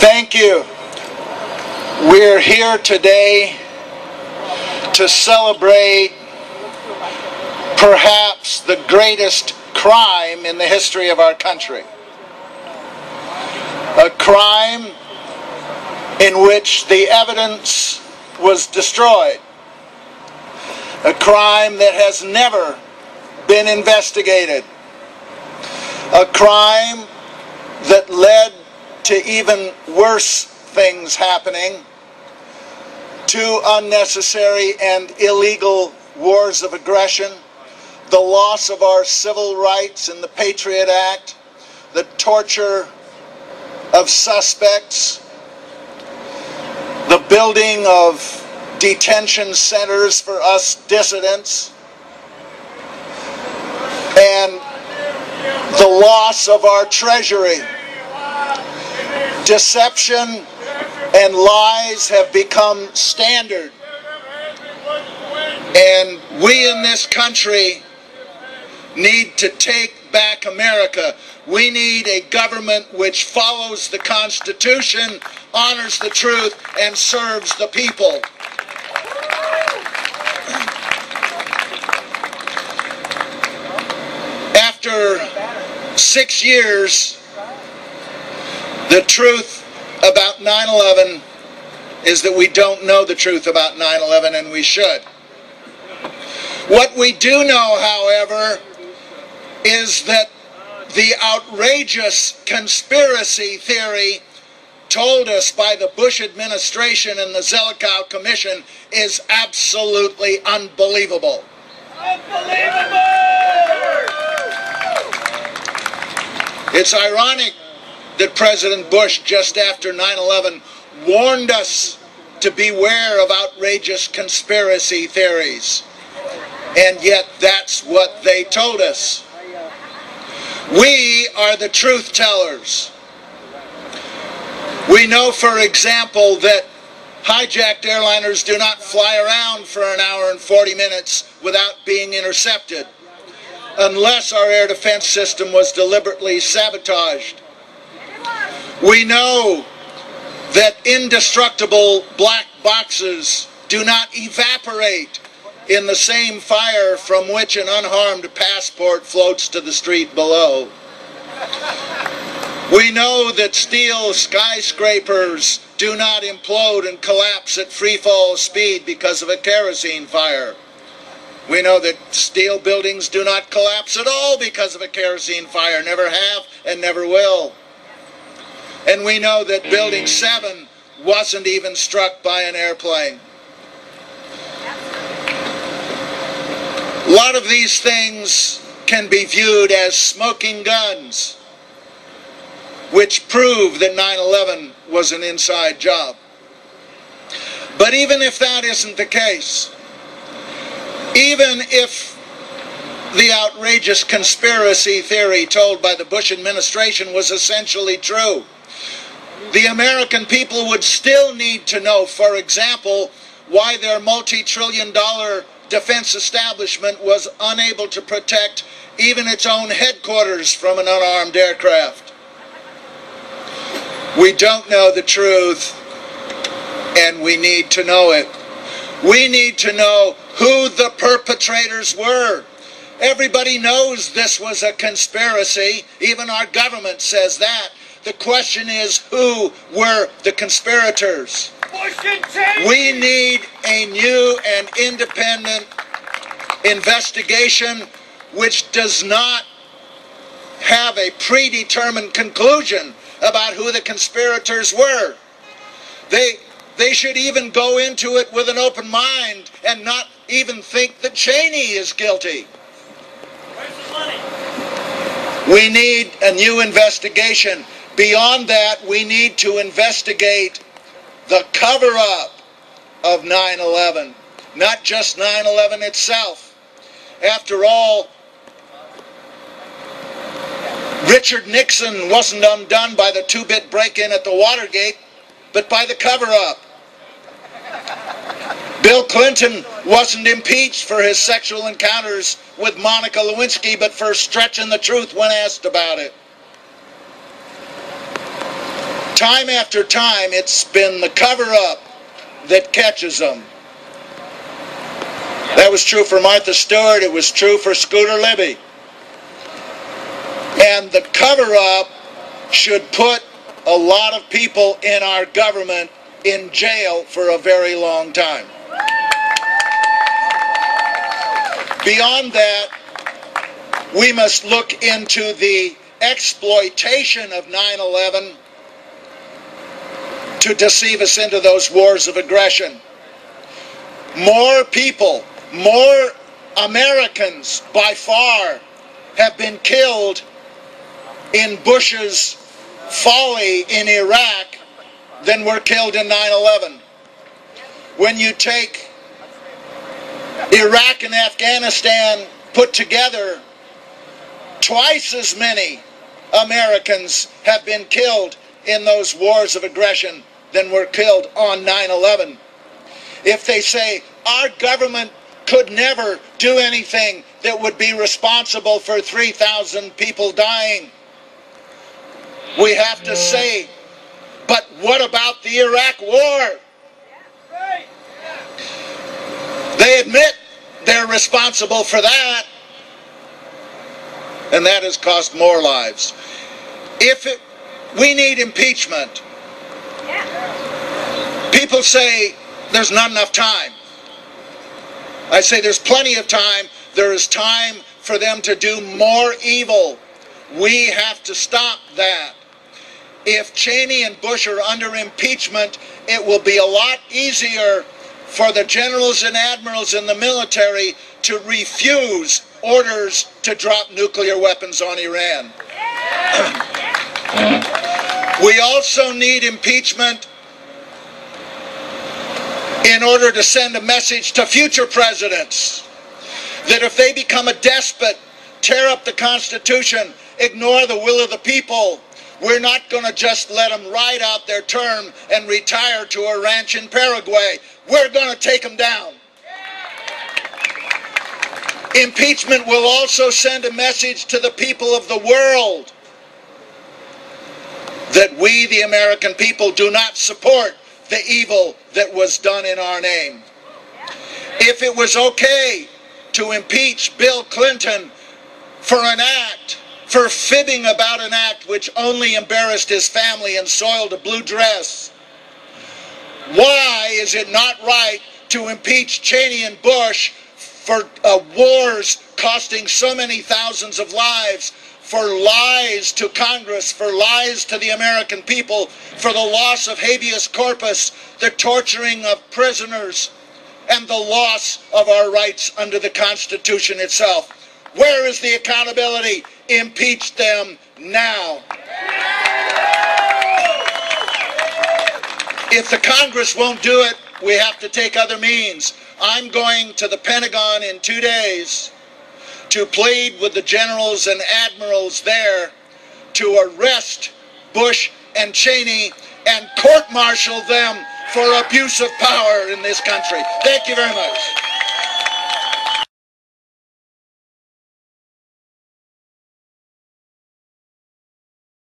Thank you. We're here today to celebrate perhaps the greatest crime in the history of our country. A crime in which the evidence was destroyed. A crime that has never been investigated. A crime that led to even worse things happening, to unnecessary and illegal wars of aggression, the loss of our civil rights in the Patriot Act, the torture of suspects, the building of detention centers for us dissidents, and the loss of our treasury. Deception and lies have become standard. And we in this country need to take back America. We need a government which follows the Constitution, honors the truth, and serves the people. After 6 years, the truth about 9/11 is that we don't know the truth about 9/11, and we should. What we do know, however, is that the outrageous conspiracy theory told us by the Bush administration and the Zelikow Commission is absolutely unbelievable. Unbelievable! It's ironic that President Bush, just after 9/11, warned us to beware of outrageous conspiracy theories. And yet that's what they told us. We are the truth tellers. We know, for example, that hijacked airliners do not fly around for an hour and 40 minutes without being intercepted, unless our air defense system was deliberately sabotaged. We know that indestructible black boxes do not evaporate in the same fire from which an unharmed passport floats to the street below. We know that steel skyscrapers do not implode and collapse at freefall speed because of a kerosene fire. We know that steel buildings do not collapse at all because of a kerosene fire, never have and never will. And we know that Building 7 wasn't even struck by an airplane. A lot of these things can be viewed as smoking guns, which prove that 9/11 was an inside job. But even if that isn't the case, even if the outrageous conspiracy theory told by the Bush administration was essentially true, the American people would still need to know, for example, why their multi-trillion-dollar defense establishment was unable to protect even its own headquarters from an unarmed aircraft. We don't know the truth, and we need to know it. We need to know who the perpetrators were. Everybody knows this was a conspiracy. Even our government says that. The question is, who were the conspirators? We need a new and independent investigation which does not have a predetermined conclusion about who the conspirators were. They should even go into it with an open mind and not even think that Cheney is guilty. Where's the money? We need a new investigation. Beyond that, we need to investigate the cover-up of 9/11, not just 9/11 itself. After all, Richard Nixon wasn't undone by the 2-bit break-in at the Watergate, but by the cover-up. Bill Clinton wasn't impeached for his sexual encounters with Monica Lewinsky, but for stretching the truth when asked about it. Time after time, it's been the cover-up that catches them. That was true for Martha Stewart. It was true for Scooter Libby. And the cover-up should put a lot of people in our government in jail for a very long time. Beyond that, we must look into the exploitation of 9/11 to deceive us into those wars of aggression. More people, more Americans by far have been killed in Bush's folly in Iraq than were killed in 9/11. When you take Iraq and Afghanistan put together, twice as many Americans have been killed in those wars of aggression than were killed on 9/11. If they say our government could never do anything that would be responsible for 3,000 people dying, we have to say, but what about the Iraq War? They admit they're responsible for that, and that has cost more lives. We need impeachment. People say there's not enough time. I say there's plenty of time. There is time for them to do more evil. We have to stop that. If Cheney and Bush are under impeachment, it will be a lot easier for the generals and admirals in the military to refuse orders to drop nuclear weapons on Iran. We also need impeachment in order to send a message to future presidents that if they become a despot, tear up the Constitution, ignore the will of the people, we're not going to just let them ride out their term and retire to a ranch in Paraguay. We're going to take them down. Impeachment will also send a message to the people of the world that we, the American people, do not support the evil that was done in our name. If it was okay to impeach Bill Clinton for an act, for fibbing about an act which only embarrassed his family and soiled a blue dress, why is it not right to impeach Cheney and Bush for wars costing so many thousands of lives, for lies to Congress, for lies to the American people, for the loss of habeas corpus, the torturing of prisoners, and the loss of our rights under the Constitution itself? Where is the accountability? Impeach them now. If the Congress won't do it, we have to take other means. I'm going to the Pentagon in 2 days to plead with the generals and admirals there to arrest Bush and Cheney and court-martial them for abuse of power in this country. Thank you very much.